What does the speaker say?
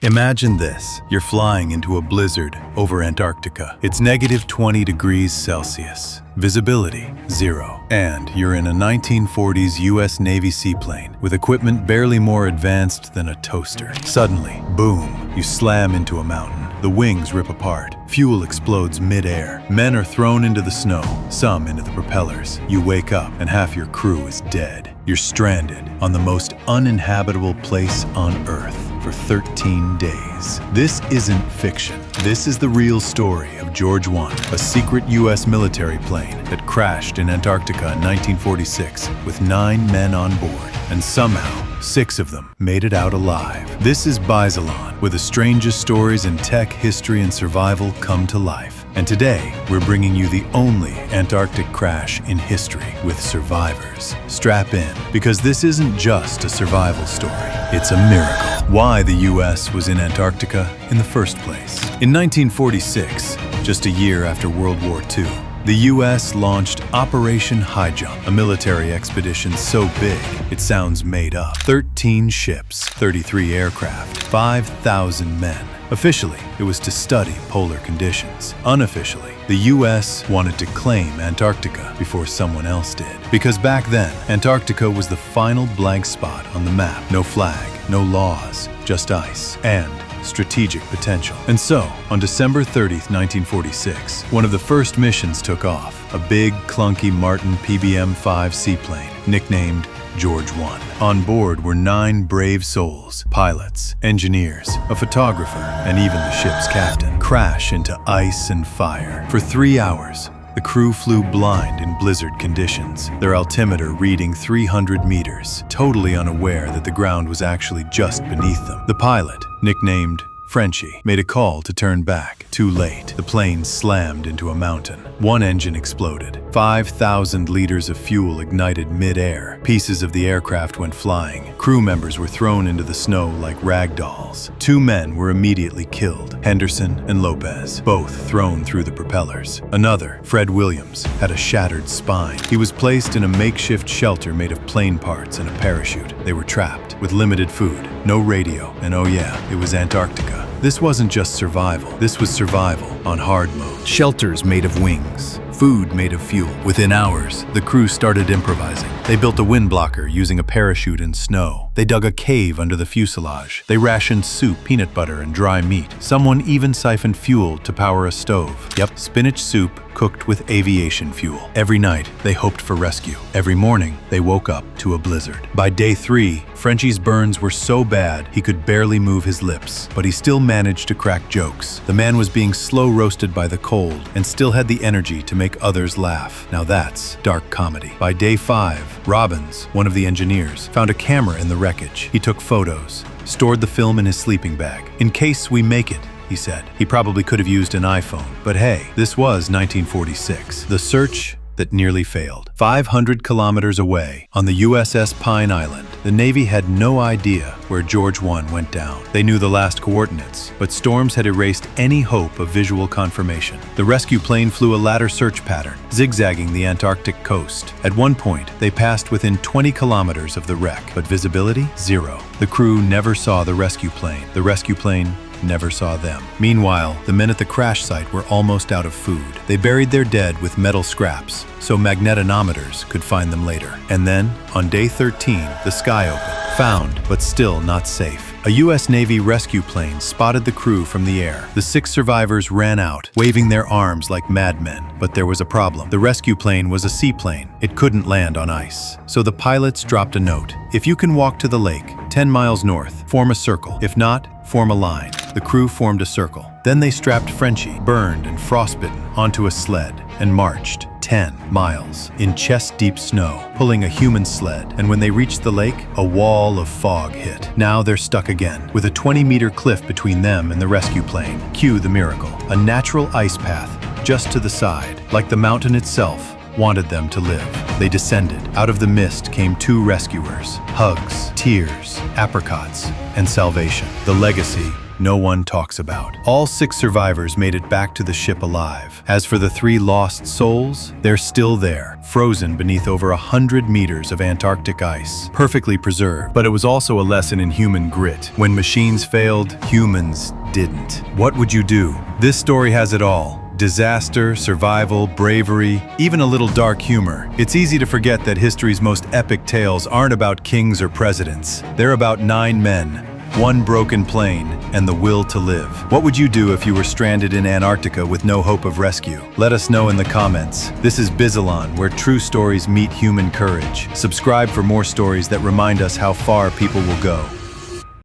Imagine this. You're flying into a blizzard over Antarctica. It's -20 degrees Celsius. Visibility, 0. And you're in a 1940s US Navy seaplane with equipment barely more advanced than a toaster. Suddenly, boom, you slam into a mountain. The wings rip apart. Fuel explodes mid-air. Men are thrown into the snow, some into the propellers. You wake up and half your crew is dead. You're stranded on the most uninhabitable place on Earth for 13 days. This isn't fiction. This is the real story of George I, a secret US military plane that crashed in Antarctica in 1946 with 9 men on board. And somehow, 6 of them made it out alive. This is Bizilon, where the strangest stories in tech, history, and survival come to life. And today, we're bringing you the only Antarctic crash in history with survivors. Strap in, because this isn't just a survival story, it's a miracle. Why the US was in Antarctica in the first place. In 1946, just a year after World War II, the US launched Operation Highjump, a military expedition so big it sounds made up. 13 ships, 33 aircraft, 5,000 men. Officially, it was to study polar conditions. Unofficially, the US wanted to claim Antarctica before someone else did. Because back then, Antarctica was the final blank spot on the map. No flag, no laws, just ice and strategic potential. And so, on December 30th, 1946, one of the first missions took off, a big, clunky Martin PBM-5 seaplane, nicknamed George I. On board were 9 brave souls, pilots, engineers, a photographer, and even the ship's captain. Crash into ice and fire. For 3 hours, the crew flew blind in blizzard conditions, their altimeter reading 300 meters, totally unaware that the ground was actually just beneath them. The pilot, nicknamed Frenchie, made a call to turn back. Too late. The plane slammed into a mountain. One engine exploded. 5,000 liters of fuel ignited mid-air. Pieces of the aircraft went flying. Crew members were thrown into the snow like rag dolls. 2 men were immediately killed, Henderson and Lopez, both thrown through the propellers. Another, Fred Williams, had a shattered spine. He was placed in a makeshift shelter made of plane parts and a parachute. They were trapped with limited food, no radio, and oh yeah, it was Antarctica. This wasn't just survival. This was survival on hard mode. Shelters made of wings, food made of fuel. Within hours, the crew started improvising. They built a wind blocker using a parachute in snow. They dug a cave under the fuselage. They rationed soup, peanut butter, and dry meat. Someone even siphoned fuel to power a stove. Yep, spinach soup cooked with aviation fuel. Every night, they hoped for rescue. Every morning, they woke up to a blizzard. By day 3, Frenchie's burns were so bad he could barely move his lips, but he still managed to crack jokes. The man was being slow roasted by the cold and still had the energy to make others laugh. Now that's dark comedy. By day 5, Robbins, one of the engineers, found a camera in the wreckage. He took photos, stored the film in his sleeping bag. "In case we make it," he said. He probably could have used an iPhone, but hey, this was 1946. The search that nearly failed. 500 kilometers away, on the USS Pine Island, the Navy had no idea where George I went down. They knew the last coordinates, but storms had erased any hope of visual confirmation. The rescue plane flew a ladder search pattern, zigzagging the Antarctic coast. At one point, they passed within 20 kilometers of the wreck, but visibility, 0. The crew never saw the rescue plane. The rescue plane never saw them. Meanwhile, the men at the crash site were almost out of food. They buried their dead with metal scraps so magnetometers could find them later. And then, on day 13, the sky opened. Found, but still not safe. A US Navy rescue plane spotted the crew from the air. The 6 survivors ran out, waving their arms like madmen. But there was a problem. The rescue plane was a seaplane. It couldn't land on ice. So the pilots dropped a note. "If you can walk to the lake, 10 miles north, form a circle. If not, form a line." The crew formed a circle. Then they strapped Frenchie, burned and frostbitten, onto a sled and marched 10 miles in chest-deep snow, pulling a human sled. And when they reached the lake, a wall of fog hit. Now they're stuck again, with a 20-meter cliff between them and the rescue plane. Cue the miracle. A natural ice path just to the side, like the mountain itself wanted them to live. They descended. Out of the mist came 2 rescuers. Hugs, tears, apricots, and salvation. The legacy no one talks about. All 6 survivors made it back to the ship alive. As for the 3 lost souls, they're still there, frozen beneath over 100 meters of Antarctic ice, perfectly preserved. But it was also a lesson in human grit. When machines failed, humans didn't. What would you do? This story has it all. Disaster, survival, bravery, even a little dark humor. It's easy to forget that history's most epic tales aren't about kings or presidents. They're about 9 men, 1 broken plane, and the will to live. What would you do if you were stranded in Antarctica with no hope of rescue? Let us know in the comments. This is Bizilon, where true stories meet human courage. Subscribe for more stories that remind us how far people will go.